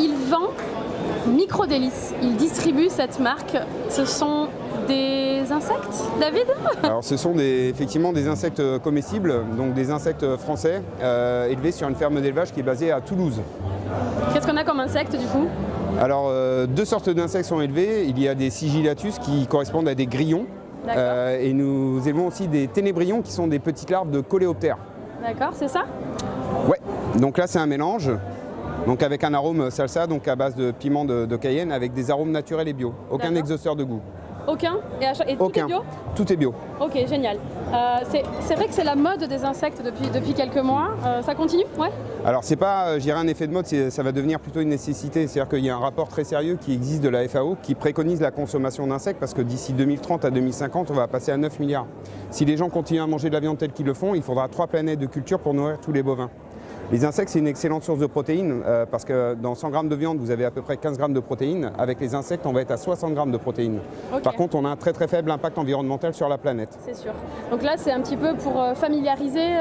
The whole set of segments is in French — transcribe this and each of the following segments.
il vend Microdélices. Il distribue cette marque. Ce sont des insectes, David? Alors ce sont effectivement des insectes comestibles, donc des insectes français élevés sur une ferme d'élevage qui est basée à Toulouse. Qu'est-ce qu'on a comme insectes du coup? Alors deux sortes d'insectes sont élevés. Il y a des sigillatus qui correspondent à des grillons et nous élevons aussi des ténébrions qui sont des petites larves de coléoptères. D'accord, c'est ça? Ouais, donc là c'est un mélange. Donc avec un arôme salsa, donc à base de piment de Cayenne, avec des arômes naturels et bio. Aucun exhausteur de goût. Aucun? Et tout est bio? Tout est bio. Ok, génial. C'est vrai que c'est la mode des insectes depuis quelques mois. Ça continue? Ouais. Alors c'est pas, je dirais, un effet de mode, ça va devenir plutôt une nécessité. C'est-à-dire qu'il y a un rapport très sérieux qui existe de la FAO qui préconise la consommation d'insectes parce que d'ici 2030 à 2050, on va passer à 9 milliards. Si les gens continuent à manger de la viande telle qu'ils le font, il faudra 3 planètes de culture pour nourrir tous les bovins. Les insectes, c'est une excellente source de protéines parce que dans 100 grammes de viande, vous avez à peu près 15 grammes de protéines. Avec les insectes, on va être à 60 grammes de protéines. Okay. Par contre, on a un très faible impact environnemental sur la planète. C'est sûr. Donc là, c'est un petit peu pour familiariser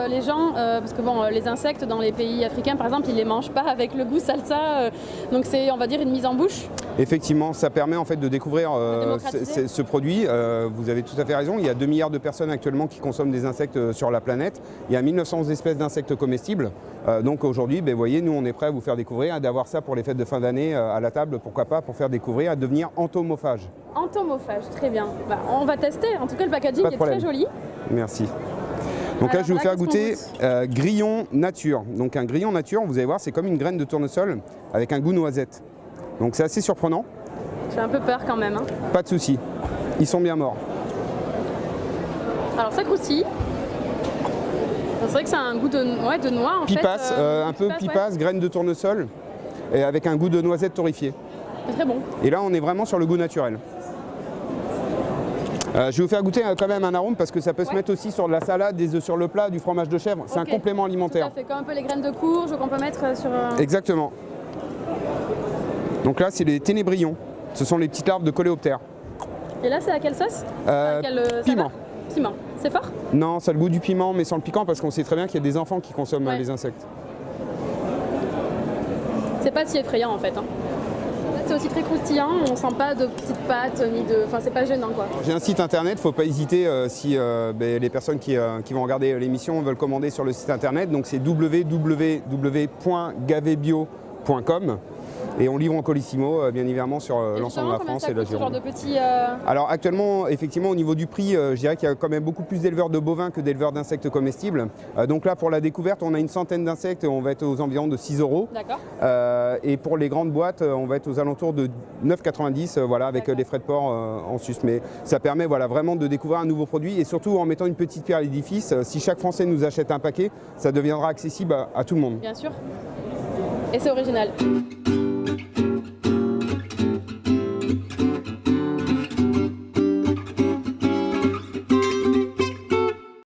les gens parce que bon, les insectes dans les pays africains, par exemple, ils ne les mangent pas avec le goût salsa. Donc c'est, on va dire, une mise en bouche. Effectivement, ça permet en fait de découvrir ce produit. Vous avez tout à fait raison. Il y a 2 milliards de personnes actuellement qui consomment des insectes sur la planète. Il y a 1900 espèces d'insectes comestibles. Donc aujourd'hui, vous voyez, nous on est prêts à vous faire découvrir, d'avoir ça pour les fêtes de fin d'année à la table, pourquoi pas, pour faire découvrir, à devenir entomophage. Entomophage, très bien. Bah, on va tester. En tout cas, le packaging est très joli. Merci. Donc alors, là, je vais vous faire goûter grillon nature. Donc un grillon nature, vous allez voir, c'est comme une graine de tournesol avec un goût noisette. Donc c'est assez surprenant. J'ai un peu peur quand même. Hein. Pas de souci. Ils sont bien morts. Alors ça croustille. C'est vrai que c'est un goût de noix en pipasse, fait. Un peu pipasse, graine de tournesol, et avec un goût de noisette torréfiée. C'est très bon. Et là, on est vraiment sur le goût naturel. Je vais vous faire goûter quand même un arôme parce que ça peut se mettre aussi sur de la salade, des œufs sur le plat, du fromage de chèvre. C'est un complément alimentaire. Tout à fait, comme un peu les graines de courge qu'on peut mettre sur... Exactement. Donc là, c'est les ténébrions. Ce sont les petites larves de coléoptères. Et là, c'est à quelle sauce? Piment. Piment. C'est fort? Non, ça a le goût du piment, mais sans le piquant, parce qu'on sait très bien qu'il y a des enfants qui consomment les insectes. C'est pas si effrayant en fait. Hein. C'est aussi très croustillant, on sent pas de petites pâtes, ni de... Enfin, c'est pas gênant quoi. J'ai un site internet, faut pas hésiter si les personnes qui vont regarder l'émission veulent commander sur le site internet. Donc c'est www.gavebio.com. Et on livre en colissimo, bien évidemment, sur l'ensemble de la France et la Gironde. Alors actuellement, effectivement, au niveau du prix, je dirais qu'il y a quand même beaucoup plus d'éleveurs de bovins que d'éleveurs d'insectes comestibles. Donc là, pour la découverte, on a une centaine d'insectes, on va être aux environs de 6 €. D'accord. Et pour les grandes boîtes, on va être aux alentours de 9,90 €, voilà, avec les frais de port en sus. Mais ça permet vraiment de découvrir un nouveau produit et surtout en mettant une petite pierre à l'édifice. Si chaque Français nous achète un paquet, ça deviendra accessible à tout le monde. Bien sûr. Et c'est original.